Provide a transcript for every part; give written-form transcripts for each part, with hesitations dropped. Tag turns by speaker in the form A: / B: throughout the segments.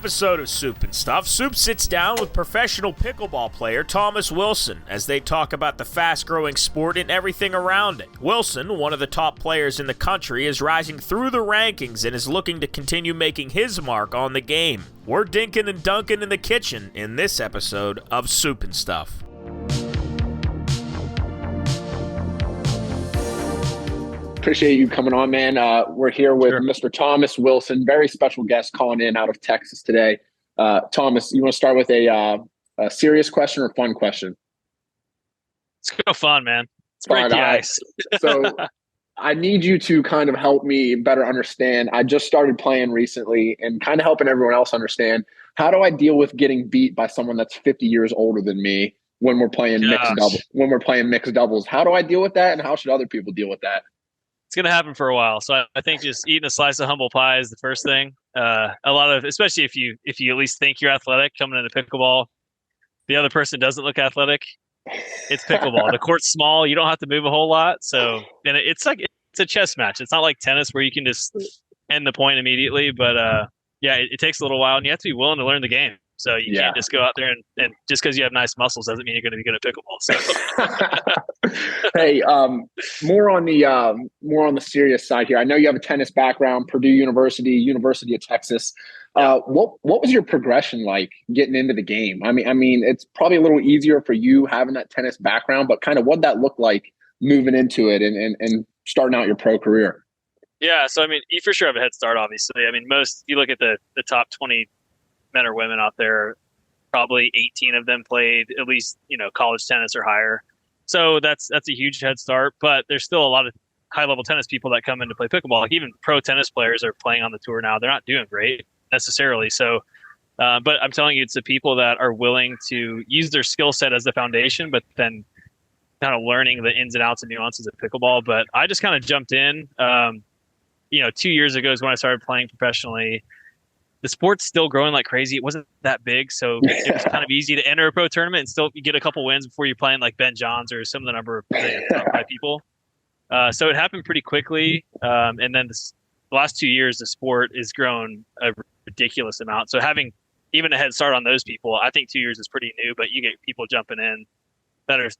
A: episode of Soup and Stuff, Soup sits down with professional pickleball player Thomas Wilson as they talk about the fast-growing sport and everything around it. Wilson, one of the top players in the country, is rising through the rankings and is looking to continue making his mark on the game. We're dinking and dunking in the kitchen in this episode of Soup and Stuff.
B: Appreciate you coming on, man. We're here with Mr. Thomas Wilson, very special guest calling in out of Texas today. Thomas, you want to start with a serious question or fun question?
C: Let's go fun, man. Let's break the ice.
B: So I need you to kind of help me better understand. I just started playing recently and kind of helping everyone else understand. How do I deal with getting beat by someone that's 50 years older than me when we're playing mixed doubles? How do I deal with that, and how should other people deal with that?
C: It's going to happen for a while. So I think just eating a slice of humble pie is the first thing. A lot of, especially if you at least think you're athletic coming into pickleball, the other person doesn't look athletic. It's pickleball. The court's small. You don't have to move a whole lot. So, and it's a chess match. It's not like tennis where you can just end the point immediately. But it takes a little while, and you have to be willing to learn the game. So you can't just go out there and just because you have nice muscles doesn't mean you're going to be good at pickleball. So.
B: Hey, more on the serious side here. I know you have a tennis background, Purdue University of Texas. What was your progression like getting into the game? I mean, it's probably a little easier for you having that tennis background, but kind of what'd that look like moving into it and starting out your pro career?
C: Yeah, so I mean, you for sure have a head start. Obviously, I mean, you look at the top 20 men or women out there, probably 18 of them played at least, college tennis or higher. So that's a huge head start, but there's still a lot of high level tennis people that come in to play pickleball. Like even pro tennis players are playing on the tour now. They're not doing great necessarily. So, but I'm telling you, it's the people that are willing to use their skill set as the foundation, but then kind of learning the ins and outs and nuances of pickleball. But I just kind of jumped in, 2 years ago is when I started playing professionally. The sport's still growing like crazy. It wasn't that big, so it was kind of easy to enter a pro tournament and still you get a couple wins before you're playing like Ben Johns or some of the number of top 5 people. So it happened pretty quickly. And then the last 2 years, the sport has grown a ridiculous amount. So having even a head start on those people, I think 2 years is pretty new, but you get people jumping in that are,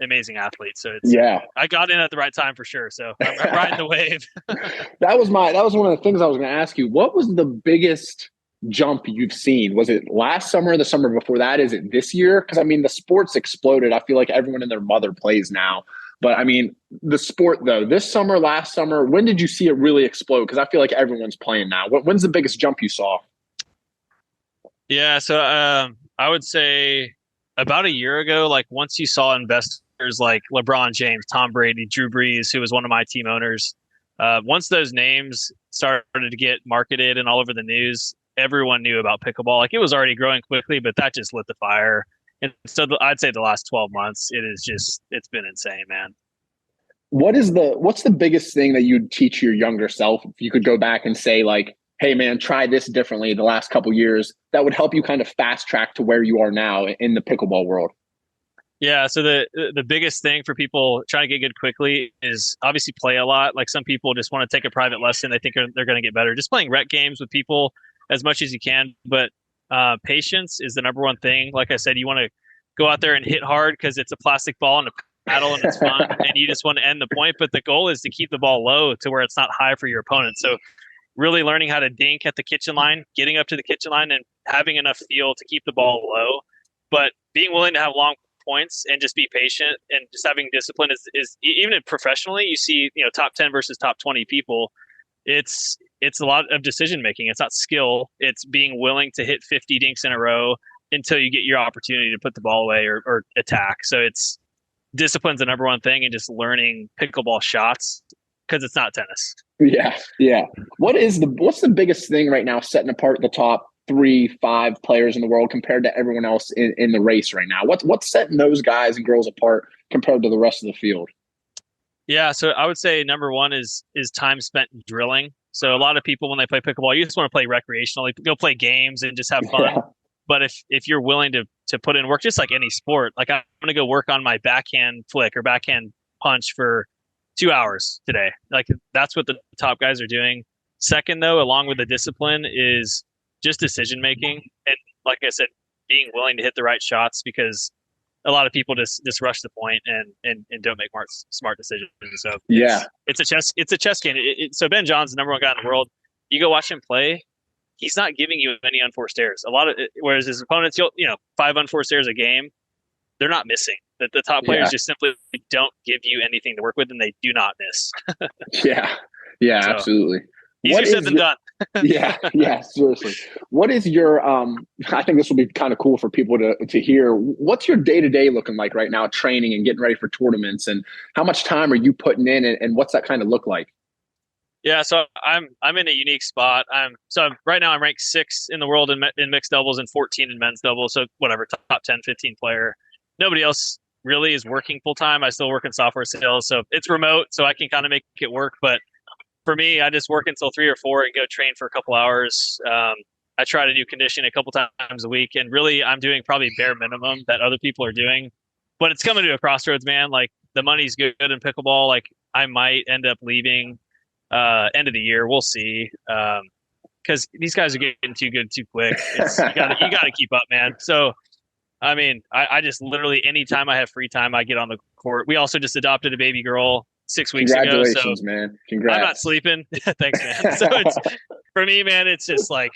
C: amazing athletes. So I got in at the right time for sure. So I'm riding the wave.
B: That was one of the things I was going to ask you. What was the biggest jump you've seen? Was it last summer, the summer before that? Is it this year? Because I mean, the sport's exploded. I feel like everyone and their mother plays now. But I mean, the sport though, this summer, last summer, when did you see it really explode? Because I feel like everyone's playing now. When's the biggest jump you saw?
C: Yeah. So I would say about a year ago, like once you saw investors like LeBron James, Tom Brady, Drew Brees, who was one of my team owners, once those names started to get marketed and all over the news, everyone knew about pickleball. Like it was already growing quickly, but that just lit the fire. And so I'd say the last 12 months, it's been insane, man.
B: What's the biggest thing that you'd teach your younger self if you could go back and say like, hey man, try this differently the last couple of years that would help you kind of fast track to where you are now in the pickleball world?
C: Yeah. So the biggest thing for people trying to get good quickly is obviously play a lot. Like some people just want to take a private lesson. They think they're going to get better. Just playing rec games with people as much as you can. But patience is the number one thing. Like I said, you want to go out there and hit hard because it's a plastic ball and a paddle and it's fun and you just want to end the point. But the goal is to keep the ball low to where it's not high for your opponent. So really learning how to dink at the kitchen line, getting up to the kitchen line and having enough feel to keep the ball low, but being willing to have long points and just be patient and just having discipline is even professionally, you see, top 10 versus top 20 people. It's a lot of decision making. It's not skill. It's being willing to hit 50 dinks in a row until you get your opportunity to put the ball away or attack. So it's discipline's the number one thing and just learning pickleball shots because it's not tennis.
B: Yeah. What's the biggest thing right now setting apart the top 3-5 players in the world compared to everyone else in the race right now? What's setting those guys and girls apart compared to the rest of the field?
C: Yeah, so I would say number one is time spent drilling. So a lot of people when they play pickleball, you just want to play recreationally, go play games and just have fun. Yeah. But if you're willing to put in work, just like any sport, like I'm going to go work on my backhand flick or backhand punch for 2 hours today. Like that's what the top guys are doing. Second, though, along with the discipline is just decision making. And like I said, being willing to hit the right shots, because a lot of people just rush the point and don't make smart decisions. So it's a chess game. So Ben John's the number one guy in the world. You go watch him play. He's not giving you any unforced errors. Whereas his opponents, 5 unforced errors a game, they're not missing. The top players just simply don't give you anything to work with, and they do not miss.
B: Yeah, so, absolutely.
C: Easier said than done.
B: yeah, seriously. What is your I think this will be kind of cool for people to hear. What's your day-to-day looking like right now, training and getting ready for tournaments, and how much time are you putting in, and what's that kind of look like?
C: Yeah, so I'm in a unique spot. Right now I'm ranked 6 in the world in mixed doubles and 14 in men's doubles. So whatever, top 10, 15 player. Nobody else really is working full time. I still work in software sales, so it's remote, so I can kind of make it work. But for me, I just work until 3 or 4 and go train for a couple hours. I try to do conditioning a couple times a week, and really I'm doing probably bare minimum that other people are doing. But it's coming to a crossroads, man. Like, the money's good in pickleball. Like, I might end up leaving end of the year. We'll see. Because these guys are getting too good too quick. You gotta keep up, man. So I mean, I just literally, anytime I have free time, I get on the court. We also just adopted a baby girl 6 weeks ago.
B: Congratulations, man. Congrats.
C: I'm not sleeping. Thanks, man. So for me, man, it's just like,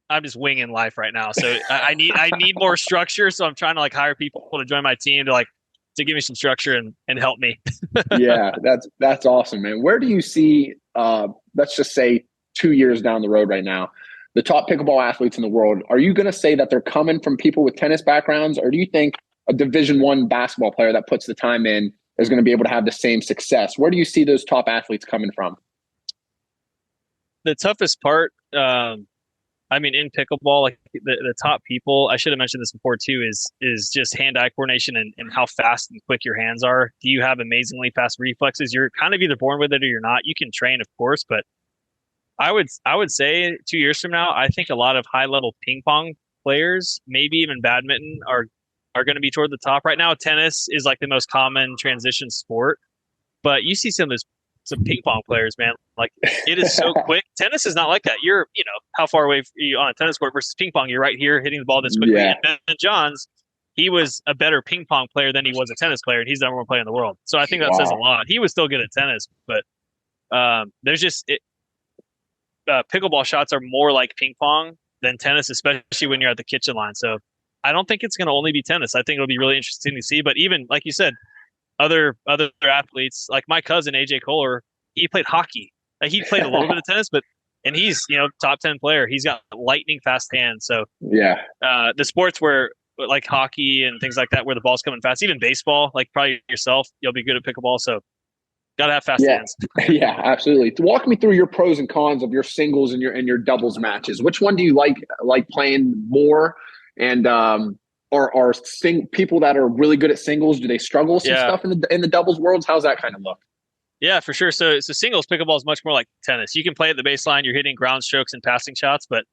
C: I'm just winging life right now. So I need more structure. So I'm trying to hire people to join my team to give me some structure and help me.
B: Yeah, that's awesome, man. Where do you see, let's just say 2 years down the road right now, the top pickleball athletes in the world? Are you going to say that they're coming from people with tennis backgrounds, or do you think a Division I basketball player that puts the time in is going to be able to have the same success? Where do you see those top athletes coming from?
C: The toughest part, in pickleball, the top people, I should have mentioned this before too, is just hand-eye coordination and how fast and quick your hands are. Do you have amazingly fast reflexes? You're kind of either born with it or you're not. You can train, of course, but I would say 2 years from now, I think a lot of high-level ping pong players, maybe even badminton, are going to be toward the top. Right now, tennis is the most common transition sport, but you see some ping pong players, man. It is so quick. Tennis is not like that. You're, how far away are you on a tennis court versus ping pong? You're right here hitting the ball this quickly. Yeah. And Ben Johns, he was a better ping pong player than he was a tennis player, and he's the number one player in the world. So I think that says a lot. He was still good at tennis, but there's just pickleball shots are more like ping pong than tennis, especially when you're at the kitchen line. So I don't think it's going to only be tennis. I think it'll be really interesting to see. But even, like you said, other athletes, like my cousin AJ Kohler, he played hockey. He played a little bit of tennis, and he's top 10 player. He's got lightning fast hands. So
B: yeah,
C: the sports where like hockey and things like that, where the ball's coming fast, even baseball, like probably yourself, you'll be good at pickleball. So gotta have fast hands.
B: Yeah, absolutely. Walk me through your pros and cons of your singles and your doubles matches. Which one do you like playing more? And are people that are really good at singles, do they struggle with some stuff in the doubles worlds? How's that kind of look?
C: Yeah, for sure. So singles pickleball is much more like tennis. You can play at the baseline, you're hitting ground strokes and passing shots, but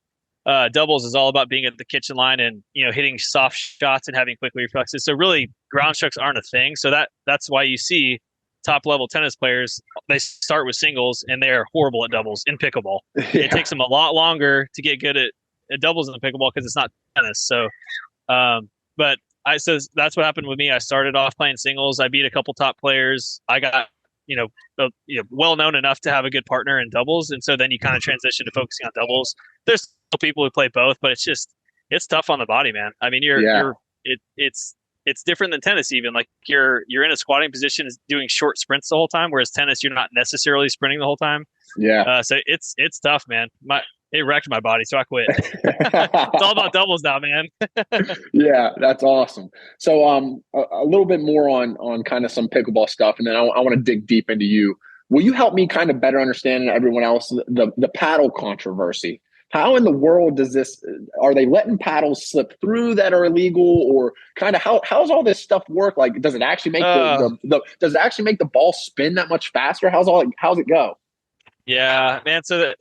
C: doubles is all about being at the kitchen line and hitting soft shots and having quick reflexes. So really, ground strokes aren't a thing. So that's why you see top level tennis players, they start with singles and they're horrible at doubles in pickleball. Yeah. It takes them a lot longer to get good at doubles in the pickleball because it's not tennis. So, so that's what happened with me. I started off playing singles. I beat a couple top players. I got, well known enough to have a good partner in doubles. And so then you kind of transition to focusing on doubles. There's still people who play both, but it's tough on the body, man. I mean, it's different than tennis even. Like you're in a squatting position doing short sprints the whole time, whereas tennis, you're not necessarily sprinting the whole time.
B: Yeah.
C: So it's tough, man. It wrecked my body, so I quit. It's all about doubles now, man.
B: Yeah, that's awesome. So a little bit more on kind of some pickleball stuff, and then I want to dig deep into you. Will you help me kind of better understand, and everyone else, the paddle controversy? How in the world are they letting paddles slip through that are illegal, or kind of how's all this stuff work? Like, does it actually make does it actually make the ball spin that much faster? How's it go?
C: Yeah, man. So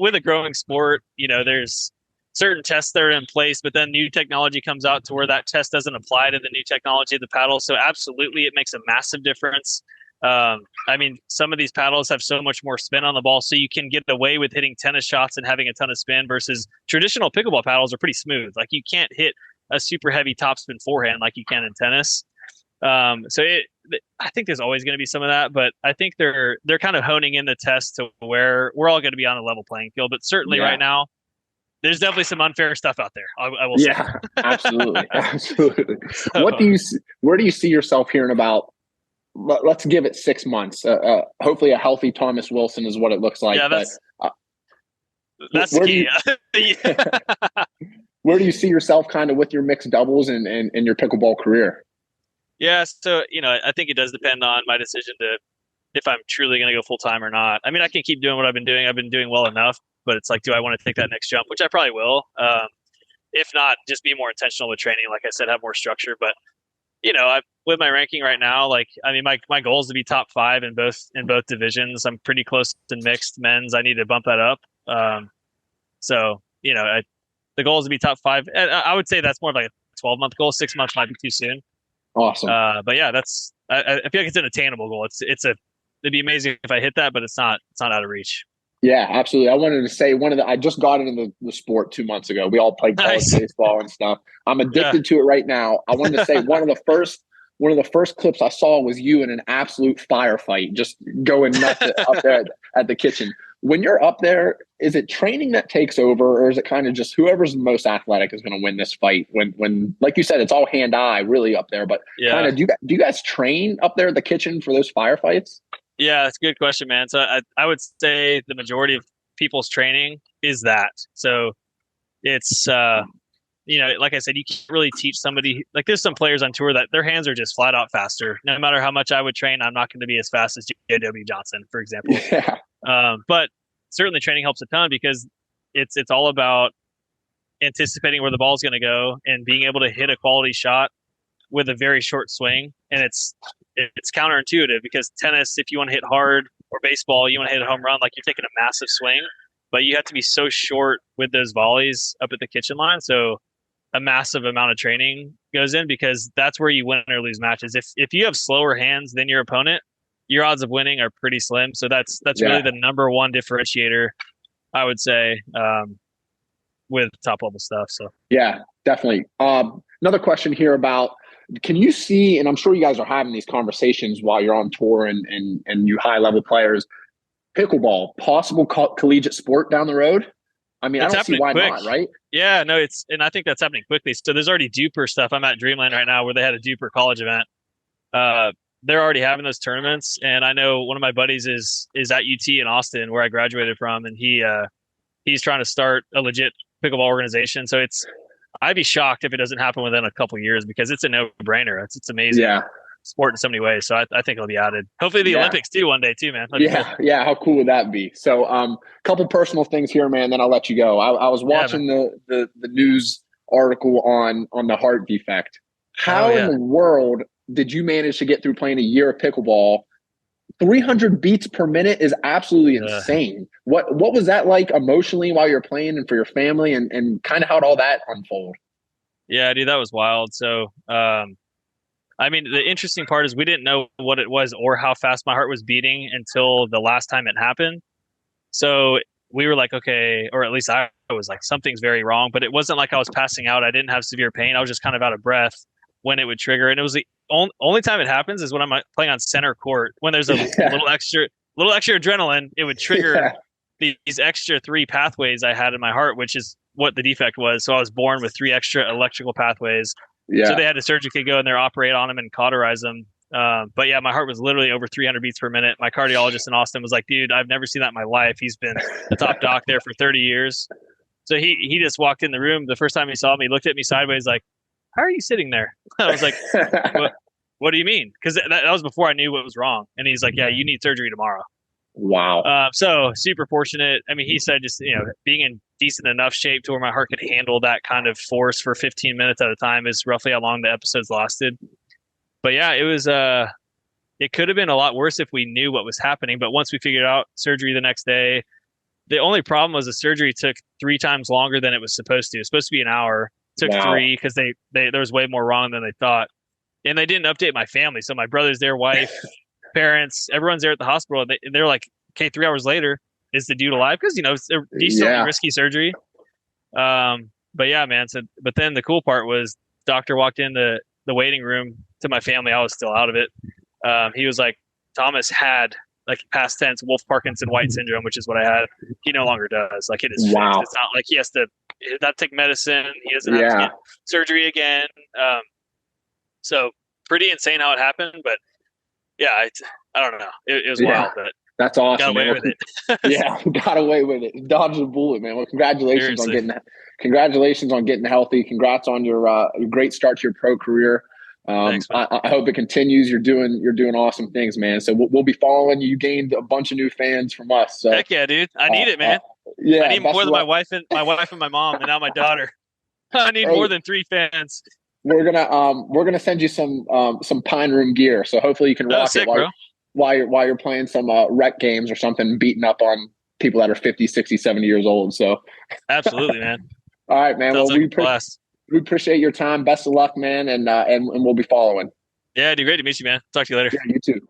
C: with a growing sport, there's certain tests that are in place, but then new technology comes out to where that test doesn't apply to the new technology of the paddle. So absolutely, it makes a massive difference. I mean, some of these paddles have so much more spin on the ball, so you can get away with hitting tennis shots and having a ton of spin versus traditional pickleball paddles are pretty smooth. Like you can't hit a super heavy topspin forehand like you can in tennis. I think there's always going to be some of that, but I think they're kind of honing in the test to where we're all going to be on a level playing field. But certainly right now, there's definitely some unfair stuff out there. I will say.
B: Yeah, absolutely, absolutely.
C: So,
B: Where do you see yourself hearing about? Let's give it 6 months. Hopefully, a healthy Thomas Wilson is what it looks like.
C: Yeah, that's
B: where
C: key.
B: Where do you see yourself kind of with your mixed doubles and your pickleball career?
C: Yeah, so I think it does depend on my decision to if I'm truly going to go full time or not. I mean, I can keep doing what I've been doing. I've been doing well enough, but it's like, do I want to take that next jump? Which I probably will. If not, just be more intentional with training. Like I said, have more structure. But with my ranking right now, like I mean, my goal is to be top 5 in both divisions. I'm pretty close to mixed men's. I need to bump that up. So the goal is to be top 5. And I would say that's more of like a 12-month goal. 6 months might be too soon.
B: Awesome.
C: But yeah, I feel like it's an attainable goal. It'd be amazing if I hit that, but it's not out of reach.
B: Yeah, absolutely. I wanted to say I just got into the sport 2 months ago. We all played college baseball and stuff. I'm addicted to it right now. I wanted to say one of the first clips I saw was you in an absolute firefight, just going nuts up there at the kitchen. When you're up there, is it training that takes over, or is it kind of just whoever's the most athletic is going to win this fight? When like you said, it's all hand-eye really up there. But kind of, do you guys train up there at the kitchen for those firefights?
C: Yeah, that's a good question, man. So I would say the majority of people's training is that. So it's like I said, you can't really teach somebody. Like there's some players on tour that their hands are just flat out faster. No matter how much I would train, I'm not going to be as fast as J.W. Johnson, for example.
B: Yeah.
C: But certainly training helps a ton because it's all about anticipating where the ball's going to go and being able to hit a quality shot with a very short swing. And it's counterintuitive because tennis, if you want to hit hard, or baseball, you want to hit a home run, like you're taking a massive swing, but you have to be so short with those volleys up at the kitchen line. So a massive amount of training goes in because that's where you win or lose matches. If you have slower hands than your opponent, your odds of winning are pretty slim. So that's really the number one differentiator, I would say, with top level stuff. So
B: yeah, definitely. Another question here about, can you see, and I'm sure you guys are having these conversations while you're on tour and you high level players, pickleball, possible collegiate sport down the road? I mean, I don't see why not, right?
C: Yeah, no, and I think that's happening quickly. So there's already Duper stuff. I'm at Dreamland right now where they had a Duper college event. They're already having those tournaments, and I know one of my buddies is at UT in Austin where I graduated from, and he's trying to start a legit pickleball organization. So I'd be shocked if it doesn't happen within a couple of years because it's a no-brainer. It's amazing.
B: Yeah.
C: Sport in so many ways. So I think it'll be added. Hopefully the Olympics too one day too, man.
B: Yeah. How cool would that be? So couple personal things here, man, then I'll let you go. I was watching the news article on the heart defect. How in the world did you manage to get through playing a year of pickleball? 300 beats per minute is absolutely insane. What was that like emotionally while you're playing and for your family and kind of how'd all that unfold?
C: Yeah, dude, that was wild. So I mean, the interesting part is we didn't know what it was or how fast my heart was beating until the last time it happened. So we were like, okay, or at least I was like, something's very wrong. But it wasn't like I was passing out. I didn't have severe pain. I was just kind of out of breath when it would trigger. And it was the only time it happens is when I'm playing on center court. When there's a little extra adrenaline, it would trigger these extra 3 pathways I had in my heart, which is what the defect was. So I was born with 3 extra electrical pathways. So they had to surgically go in there, operate on them and cauterize them. But yeah, my heart was literally over 300 beats per minute. My cardiologist in Austin was like, dude, I've never seen that in my life. He's been the top doc there for 30 years. So he just walked in the room. The first time he saw me, looked at me sideways like, how are you sitting there? I was like, what do you mean? Because that was before I knew what was wrong. And he's like, yeah, you need surgery tomorrow.
B: Wow.
C: So super fortunate. I mean, he said just, being in decent enough shape to where my heart could handle that kind of force for 15 minutes at a time is roughly how long the episodes lasted. But yeah, it was, it could have been a lot worse if we knew what was happening. But once we figured out surgery the next day, the only problem was the surgery took 3 times longer than it was supposed to. It was supposed to be an hour. It took 3 because there was way more wrong than they thought. And they didn't update my family. So my brother's there, wife, parents, everyone's there at the hospital. They're like, okay, 3 hours later, is the dude alive? Because, it's a decently risky surgery. But yeah, man. So, but then the cool part was, doctor walked into the waiting room to my family. I was still out of it. He was like, Thomas had, like, past tense, Wolff Parkinson White syndrome, which is what I had. He no longer does. Like, it is fixed. It's not like he has to not take medicine. He doesn't have to get surgery again. So pretty insane how it happened. But yeah, I don't know. It was wild, but
B: that's awesome.
C: Got away with it.
B: Got away with it. Dodged the bullet, man. Well, congratulations on getting healthy. Congrats on your great start to your pro career.
C: Thanks,
B: I hope it continues. You're doing awesome things, man. So we'll be following you. You gained a bunch of new fans from us. So,
C: heck yeah, dude. I need it, man. I need more than my wife and my mom, and now my daughter. I need more than 3 fans.
B: We're gonna send you some Pine Room gear. So hopefully you can rock it while you're playing some rec games or something, beating up on people that are 50, 60, 70 years old. So
C: absolutely, man.
B: All right, man.
C: Sounds
B: we appreciate your time. Best of luck, man, and we'll be following.
C: Yeah, dude, great to meet you, man. Talk to you later.
B: Yeah, you too.